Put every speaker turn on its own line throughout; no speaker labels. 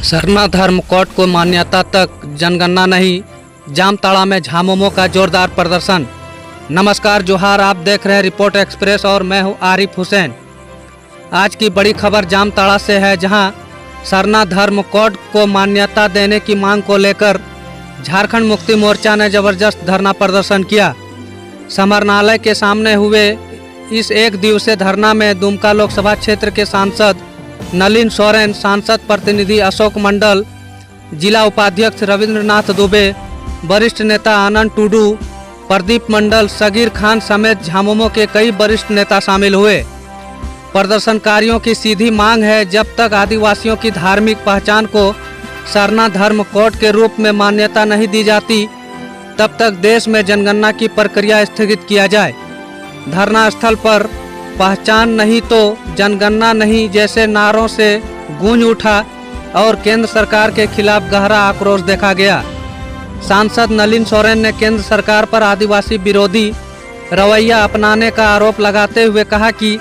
सरना धर्म कोड को मान्यता तक जनगणना नहीं, जामताड़ा में झामुमो का जोरदार प्रदर्शन। नमस्कार जोहार, आप देख रहे हैं रिपोर्ट एक्सप्रेस और मैं हूं आरिफ हुसैन। आज की बड़ी खबर जामताड़ा से है, जहां सरना धर्म कोड को मान्यता देने की मांग को लेकर झारखंड मुक्ति मोर्चा ने जबरदस्त धरना प्रदर्शन किया। समरनालय के सामने हुए इस एक दिवसीय धरना में दुमका लोकसभा क्षेत्र के सांसद नलिन सोरेन, सांसद प्रतिनिधि अशोक मंडल, जिला उपाध्यक्ष रविंद्रनाथ दुबे, वरिष्ठ नेता आनंद टुडू, प्रदीप मंडल, सगीर खान समेत झामुमो के कई वरिष्ठ नेता शामिल हुए। प्रदर्शनकारियों की सीधी मांग है, जब तक आदिवासियों की धार्मिक पहचान को सरना धर्म कोड के रूप में मान्यता नहीं दी जाती, तब तक देश में जनगणना की प्रक्रिया स्थगित किया जाए। धरना स्थल पर पहचान नहीं तो जनगणना नहीं जैसे नारों से गूंज उठा और केंद्र सरकार के खिलाफ गहरा आक्रोश देखा गया। सांसद नलिन सोरेन ने केंद्र सरकार पर आदिवासी विरोधी रवैया अपनाने का आरोप लगाते हुए कहा कि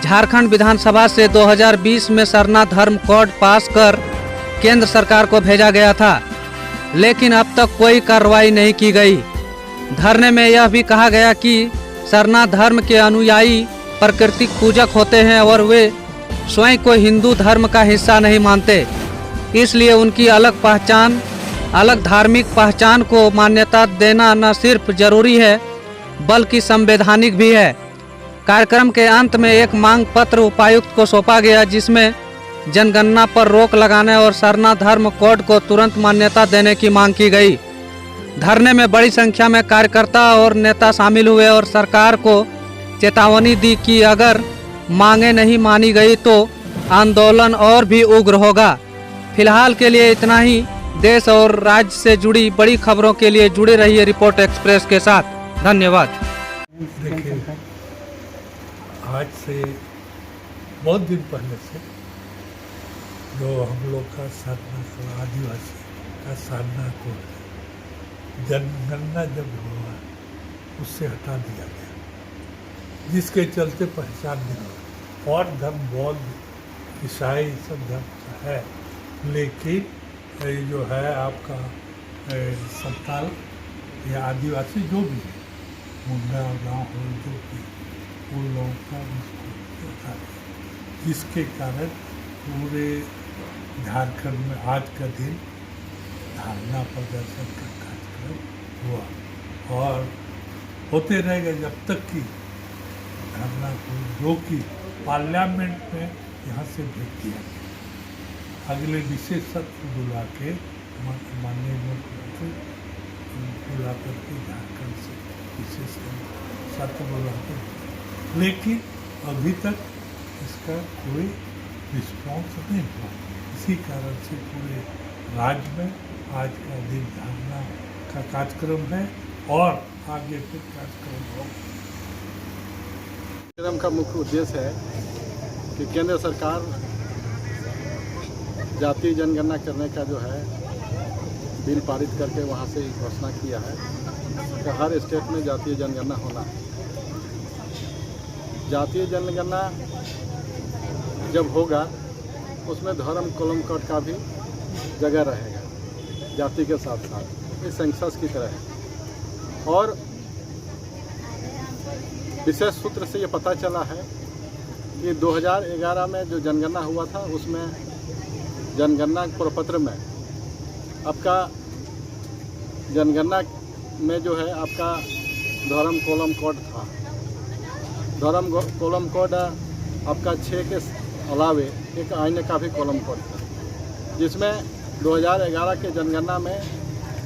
झारखंड विधानसभा से 2020 में सरना धर्म कोड पास कर केंद्र सरकार को भेजा गया था, लेकिन अब तक कोई कार्रवाई नहीं की गई। धरने में यह भी कहा गया कि सरना धर्म के अनुयायी प्राकृतिक पूजक होते हैं और वे स्वयं को हिंदू धर्म का हिस्सा नहीं मानते, इसलिए उनकी अलग पहचान, अलग धार्मिक पहचान को मान्यता देना न सिर्फ जरूरी है बल्कि संवैधानिक भी है। कार्यक्रम के अंत में एक मांग पत्र उपायुक्त को सौंपा गया, जिसमें जनगणना पर रोक लगाने और सरना धर्म कोड को तुरंत मान्यता देने की मांग की गई। धरने में बड़ी संख्या में कार्यकर्ता और नेता शामिल हुए और सरकार को चेतावनी दी कि अगर मांगे नहीं मानी गई तो आंदोलन और भी उग्र होगा। फिलहाल के लिए इतना ही। देश और राज्य से जुड़ी बड़ी खबरों के लिए जुड़े रहिए रिपोर्ट एक्सप्रेस के साथ। धन्यवाद।
देखिए, आज से बहुत दिन पहले से जो हम लोग का सरना आदिवासी का सरना को जनगणना जब हुआ उससे हटा दिया गया, जिसके चलते पहचान नहीं हुआ। और धर्म बौद्ध, ईसाई सब धर्म है, लेकिन ये जो है आपका संताल या आदिवासी जो भी है, मुंडा गाँव हो जो भी, उन लोगों का उसको हटा दिया, जिसके कारण पूरे झारखंड में आज का दिन धरना प्रदर्शन का कार्यक्रम हुआ और होते रहेगा जब तक कि धरना को जो कि पार्लियामेंट में यहाँ से भेज दिया गया। अगले विशेष सत्र बुला के माननीय मुख्यमंत्री बुला करके झारखंड से विशेष सत्र बुला कर, लेकिन अभी तक इसका कोई रिस्पॉन्स नहीं हुआ। इसी कारण से पूरे राज्य में आज का दिन धरना का कार्यक्रम है और आगे फिर कार्यक्रम होगा।
कार्यक्रम का मुख्य उद्देश्य है कि केंद्र सरकार जातीय जनगणना करने का जो है बिल पारित करके वहाँ से घोषणा किया है कि हर स्टेट में जातीय जनगणना होना है। जातीय जनगणना जब होगा उसमें धर्म कॉलम कोड का भी जगह रहेगा, जाति के साथ साथ इस सेंसस की तरह है। और विशेष सूत्र से ये पता चला है कि 2011 में जो जनगणना हुआ था उसमें जनगणना प्रपत्र में आपका जनगणना में जो है आपका धर्म कॉलम कोड था। धर्म कॉलम कोड आपका 6 के अलावे एक अन्य का भी कॉलम कोड था, जिसमें 2011 के जनगणना में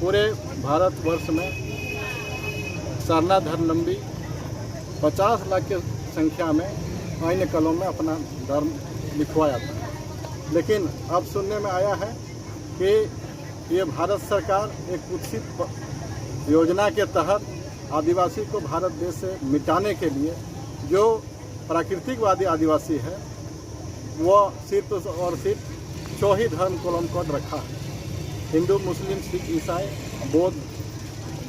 पूरे भारतवर्ष में सरना धर्मावलंबी 50 लाख की संख्या में अन्य कॉलम में अपना धर्म लिखवाया था। लेकिन अब सुनने में आया है कि ये भारत सरकार एक कुत्सित योजना के तहत आदिवासी को भारत देश से मिटाने के लिए जो प्राकृतिकवादी आदिवासी है वो सिर्फ और सिर्फ 4 ही धर्म कॉलम कोड रखा है, हिंदू, मुस्लिम, सिख, ईसाई, बौद्ध,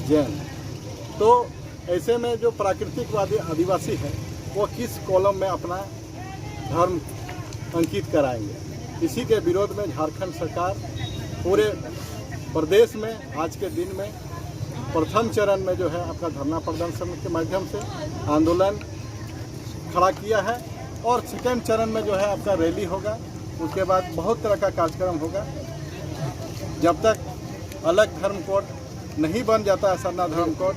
जैन। तो ऐसे में जो प्राकृतिकवादी आदिवासी है वो किस कॉलम में अपना धर्म अंकित कराएंगे। इसी के विरोध में झारखंड सरकार पूरे प्रदेश में आज के दिन में प्रथम चरण में जो है आपका धरना प्रदर्शन के माध्यम से आंदोलन खड़ा किया है और सेकेंड चरण में जो है आपका रैली होगा। उसके बाद बहुत तरह का कार्यक्रम होगा। जब तक अलग धर्म कोड नहीं बन जाता है सरना धर्म कोड,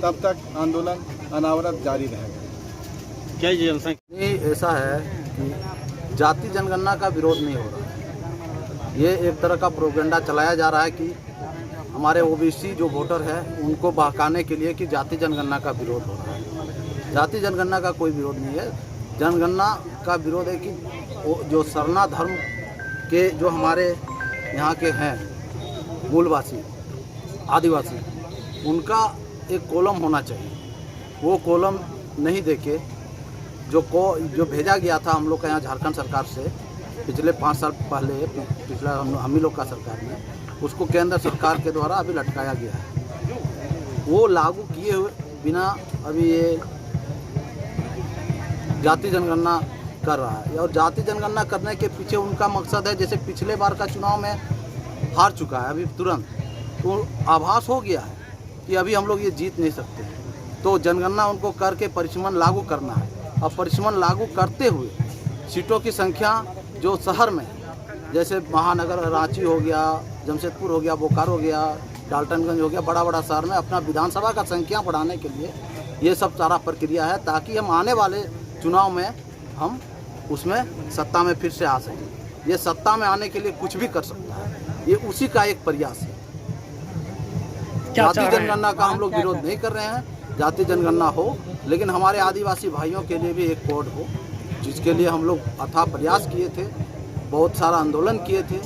तब तक आंदोलन अनावरत जारी रहेगा।
क्या ये जनसंख्या
नहीं, ऐसा है कि जाति जनगणना का विरोध नहीं हो रहा है। ये एक तरह का प्रोपेगेंडा चलाया जा रहा है कि हमारे ओबीसी जो वोटर है उनको बहकाने के लिए कि जाति जनगणना का विरोध हो रहा है। जाति जनगणना का कोई विरोध नहीं है। जनगणना का विरोध है कि जो सरना धर्म के जो हमारे यहाँ के हैं मूलवासी आदिवासी, उनका एक कॉलम होना चाहिए। वो कॉलम नहीं देके जो भेजा गया था हम लोग के यहाँ झारखंड सरकार से पिछले 5 साल पहले, पिछला हम ही लोग का सरकार में, उसको केंद्र सरकार के द्वारा अभी लटकाया गया है। वो लागू किए हुए बिना अभी ये जाति जनगणना कर रहा है। और जाति जनगणना करने के पीछे उनका मकसद है, जैसे पिछले बार का चुनाव में हार चुका है अभी तुरंत, तो आभास हो गया है कि अभी हम लोग ये जीत नहीं सकते, तो जनगणना उनको करके परिसीमन लागू करना है। और परिसीमन लागू करते हुए सीटों की संख्या जो शहर में, जैसे महानगर रांची हो गया, जमशेदपुर हो गया, बोकारो हो गया, डाल्टनगंज हो गया, बड़ा बड़ा शहर में अपना विधानसभा का संख्या बढ़ाने के लिए ये सब सारा प्रक्रिया है, ताकि हम आने वाले चुनाव में हम उसमें सत्ता में फिर से आ सकें। ये सत्ता में आने के लिए कुछ भी कर सकता है, ये उसी का एक प्रयास है। जाति जनगणना का हम लोग विरोध नहीं कर रहे हैं। जाति जनगणना हो, लेकिन हमारे आदिवासी भाइयों के लिए भी एक कोड हो, जिसके लिए हम लोग अथाह प्रयास किए थे, बहुत सारा आंदोलन किए थे।